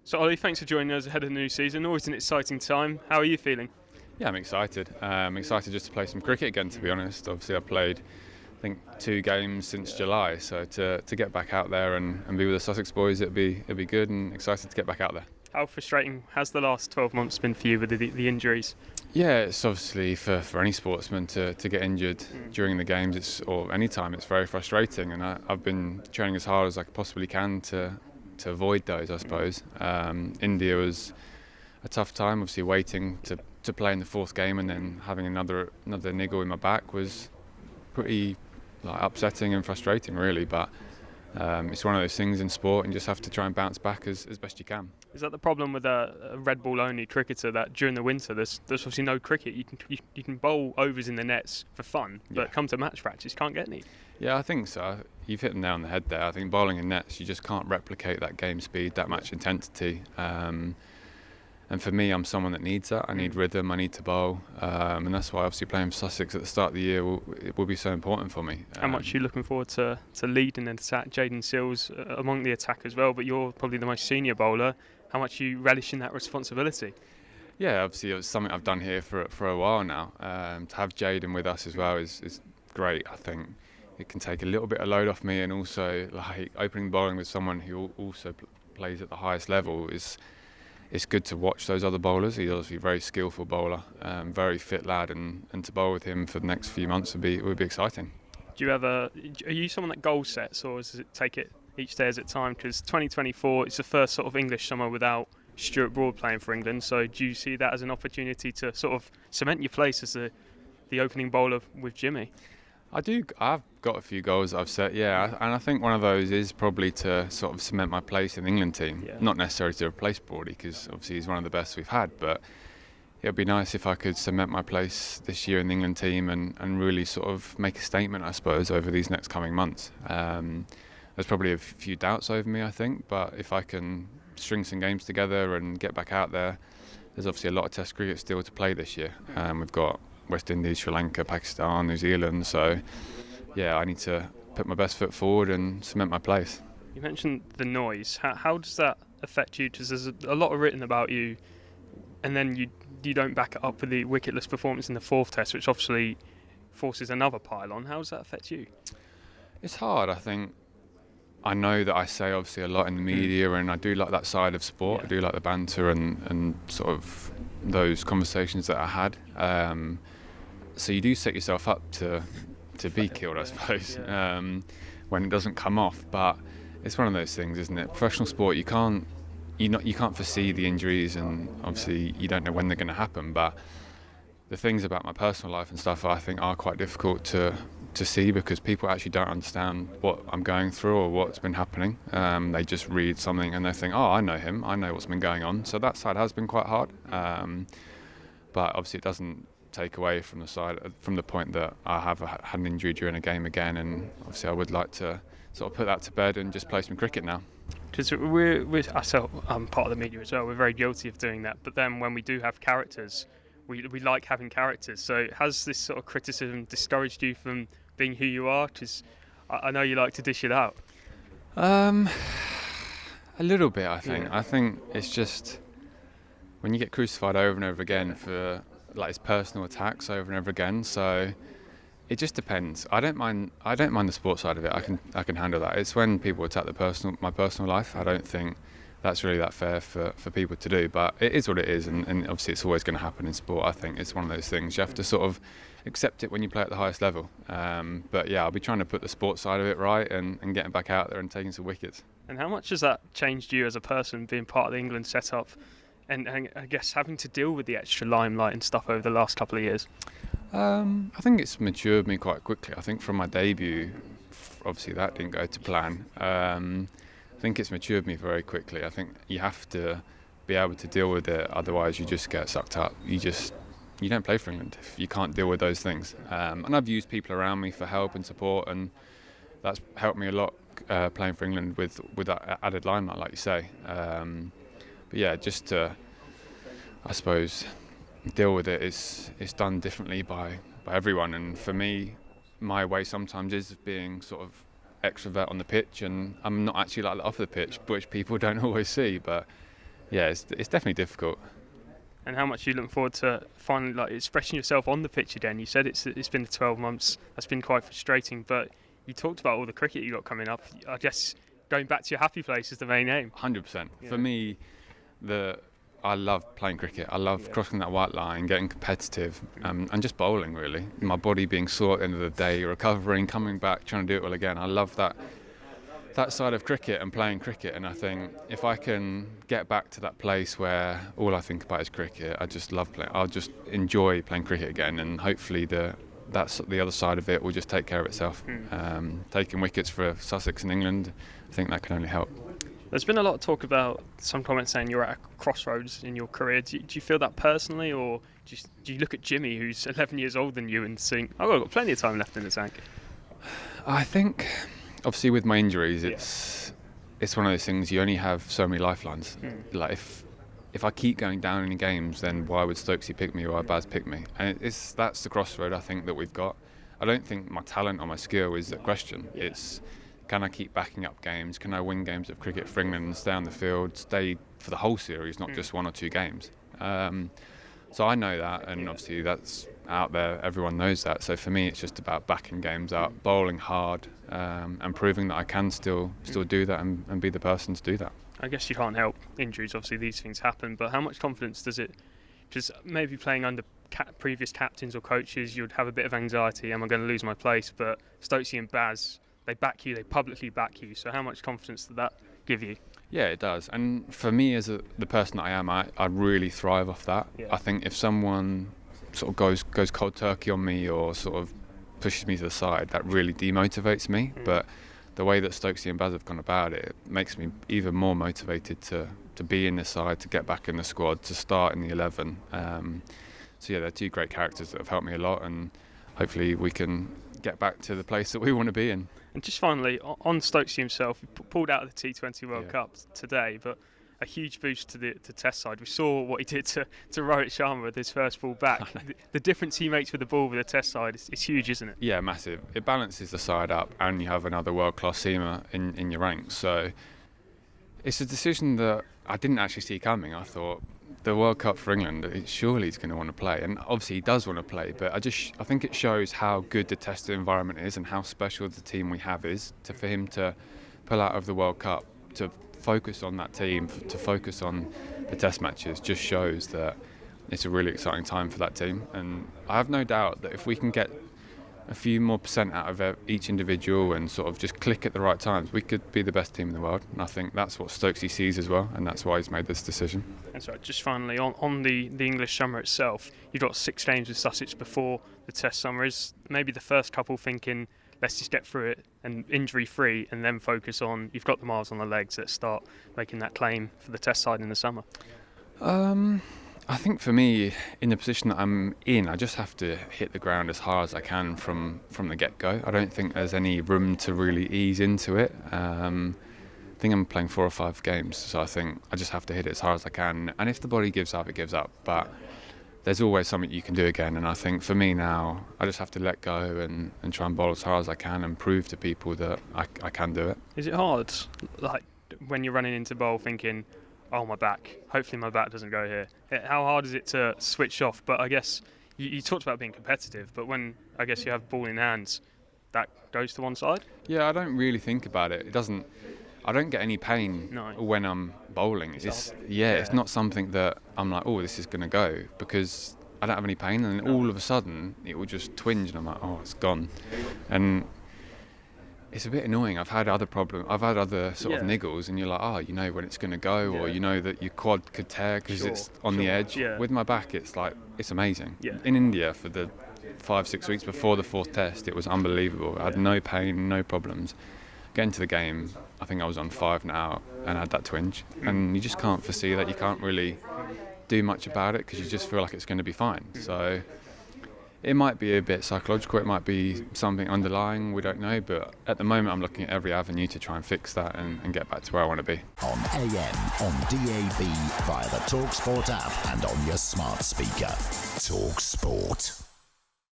So Ollie, thanks for joining us ahead of the new season. Always an exciting time. How are you feeling? Yeah, I'm excited. I'm excited just to play some cricket again, to be honest. Obviously, I've played, I think, 2 games since July, so to get back out there and be with the Sussex boys, it'd be good, and excited to get back out there. How frustrating has the last 12 months been for you with the injuries? Yeah, it's obviously for any sportsman to get injured during the games, or any time, it's very frustrating, and I've been training as hard as I possibly can to avoid those, I suppose. India was a tough time, obviously waiting to play in the fourth game and then having another niggle in my back was pretty upsetting and frustrating, really. But it's one of those things in sport, and you just have to try and bounce back as best you can. Is that the problem with a red ball only cricketer, that during the winter there's obviously no cricket? You can bowl overs in the nets for fun, but come to match practice, you can't get any. Yeah, I think so. You've hit the nail on the head there. I think bowling in nets, you just can't replicate that game speed, that much intensity. And for me, I'm someone that needs that. I need rhythm, I need to bowl. And that's why obviously playing for Sussex at the start of the year will be so important for me. How much are you looking forward to leading an attack? Jaden Seals among the attack as well, but you're probably the most senior bowler. How much are you relishing that responsibility? Yeah, obviously it's something I've done here for a while now. To have Jaden with us as well is great. I think it can take a little bit of load off me, and also opening bowling with someone who also plays at the highest level it's good to watch those other bowlers. He's obviously a very skillful bowler, very fit lad, and to bowl with him for the next few months would be exciting. Are you someone that goal sets, or does it take it each day as it time? Because 2024 it's the first sort of English summer without Stuart Broad playing for England. So do you see that as an opportunity to sort of cement your place as the opening bowler with Jimmy? I do. I've got a few goals I've set, yeah, and I think one of those is probably to sort of cement my place in the England team. Yeah. Not necessarily to replace Broady, because obviously he's one of the best we've had, but it would be nice if I could cement my place this year in the England team and really sort of make a statement, I suppose, over these next coming months. There's probably a few doubts over me, I think, but if I can string some games together and get back out there, there's obviously a lot of Test cricket still to play this year. We've got West Indies, Sri Lanka, Pakistan, New Zealand, so yeah, I need to put my best foot forward and cement my place. You mentioned the noise. How does that affect you? Because there's a lot written about you, and then you don't back it up with the wicketless performance in the fourth Test, which obviously forces another pile on. How does that affect you? It's hard, I think. I know that I say obviously a lot in the media, and I do like that side of sport. Yeah. I do like the banter and sort of those conversations that I had. So you do set yourself up to be killed, I suppose, when it doesn't come off. But it's one of those things, isn't it? Professional sport, you can't foresee the injuries, and obviously you don't know when they're going to happen. But the things about my personal life and stuff, I think, are quite difficult to see, because people actually don't understand what I'm going through or what's been happening. They just read something and they think, oh, I know him, I know what's been going on. So that side has been quite hard. But obviously it doesn't take away from the point that I have had an injury during a game again, and obviously I would like to sort of put that to bed and just play some cricket now. Because I'm part of the media as well. We're very guilty of doing that. But then when we do have characters, we like having characters. So has this sort of criticism discouraged you from being who you are? Because I know you like to dish it out. A little bit, I think. Yeah. I think it's just when you get crucified over and over again for it's personal attacks over and over again. So it just depends. I don't mind the sports side of it. I can handle that. It's when people attack my personal life. I don't think that's really that fair for people to do. But it is what it is, and obviously it's always going to happen in sport. I think it's one of those things. You have to sort of accept it when you play at the highest level. But yeah, I'll be trying to put the sports side of it right and getting back out there and taking some wickets. And how much has that changed you as a person, being part of the England setup, and I guess having to deal with the extra limelight and stuff over the last couple of years? I think it's matured me quite quickly. I think from my debut, obviously that didn't go to plan. I think it's matured me very quickly. I think you have to be able to deal with it, otherwise you just get sucked up. You don't play for England if you can't deal with those things. And I've used people around me for help and support, and that's helped me a lot playing for England with that added limelight, like you say. But yeah, just to, I suppose, deal with it is done differently by everyone. And for me, my way sometimes is being sort of extrovert on the pitch, and I'm not actually like that off the pitch, which people don't always see. But yeah, it's definitely difficult. And how much are you looking forward to finally like expressing yourself on the pitch again? You said it's been 12 months. That's been quite frustrating, but you talked about all the cricket you got coming up. I guess going back to your happy place is the main aim. 100%. For me, I love playing cricket. I love crossing that white line, getting competitive, and just bowling, really. My body being sore at the end of the day, recovering, coming back, trying to do it all again. I love that side of cricket and playing cricket, and I think if I can get back to that place where all I think about is cricket, I just love playing. I'll just enjoy playing cricket again, and hopefully that's the other side of it will just take care of itself. Taking wickets for Sussex in England, I think that can only help. There's been a lot of talk about some comments saying you're at a crossroads in your career. Do you feel that personally, or do you look at Jimmy, who's 11 years older than you, and think, oh, I've got plenty of time left in the tank? I think, obviously, with my injuries, it's one of those things. You only have so many lifelines. Like if I keep going down in games, then why would Stokesy pick me or why Baz pick me? And that's the crossroad I think that we've got. I don't think my talent or my skill is the question. It's, can I keep backing up games? Can I win games of cricket for England and stay on the field, stay for the whole series, not just 1 or 2 games? So I know that, and obviously that's out there. Everyone knows that. So for me, it's just about backing games up, bowling hard, and proving that I can still do that and be the person to do that. I guess you can't help injuries. Obviously, these things happen. But how much confidence does it? Because maybe playing under previous captains or coaches, you'd have a bit of anxiety. Am I going to lose my place? But Stokesy and Baz, they back you. They publicly back you. So how much confidence did that give you? Yeah, it does. And for me, as the person that I am, I really thrive off that. I think if someone sort of goes cold turkey on me or sort of pushes me to the side, that really demotivates me. But the way that Stokesy and Baz have gone about it makes me even more motivated to be in the side, to get back in the squad, to start in the 11. So yeah, they're 2 great characters that have helped me a lot, and hopefully we can get back to the place that we want to be in. And just finally, on Stokesy himself, he pulled out of the T20 World Cup today, but a huge boost to the Test side. We saw what he did to Rohit Sharma with his first ball back. The difference he makes with the ball with the Test side is huge, isn't it? Yeah, massive. It balances the side up, and you have another world-class seamer in your ranks. So it's a decision that I didn't actually see coming. I thought, the World Cup for England, surely he's going to want to play, and obviously he does want to play, but I think it shows how good the Test environment is and how special the team we have is for him to pull out of the World Cup, to focus on that team, to focus on the Test matches, just shows that it's a really exciting time for that team. And I have no doubt that if we can get a few more % out of each individual and sort of just click at the right times, we could be the best team in the world. And I think that's what Stokesy sees as well, and that's why he's made this decision. And so just finally, on the English summer itself, you've got 6 games with Sussex before the Test summer. Is maybe the first couple thinking, let's just get through it and injury-free, and then focus on, you've got the miles on the legs, let's start making that claim for the Test side in the summer? I think for me, in the position that I'm in, I just have to hit the ground as hard as I can from the get-go. I don't think there's any room to really ease into it. I think I'm playing 4 or 5 games, so I think I just have to hit it as hard as I can. And if the body gives up, it gives up. But there's always something you can do again. And I think for me now, I just have to let go and try and bowl as hard as I can and prove to people that I can do it. Is it hard, like when you're running into bowl thinking, oh, my back, hopefully my back doesn't go here? How hard is it to switch off? But I guess you talked about being competitive, but when I guess you have ball in hands, that goes to one side? Yeah, I don't really think about it. I don't get any pain when I'm bowling. It's not something that I'm like, oh, this is going to go, because I don't have any pain, and then all of a sudden it will just twinge and I'm like, oh, it's gone. And it's a bit annoying. I've had other sort of niggles, and you're like, oh, you know when it's going to go, or you know that your quad could tear because it's on the edge. With my back, it's like, it's amazing. In India, for the 5-6 weeks before the 4th Test, it was unbelievable. I had no pain, no problems. Getting to the game, I think I was on 5 now and had that twinge, and you just can't foresee that. You can't really do much about it because you just feel like it's going to be fine. So it might be a bit psychological, it might be something underlying, we don't know, but at the moment I'm looking at every avenue to try and fix that and get back to where I want to be. On AM, on DAB, via the talkSPORT app and on your smart speaker. talkSPORT.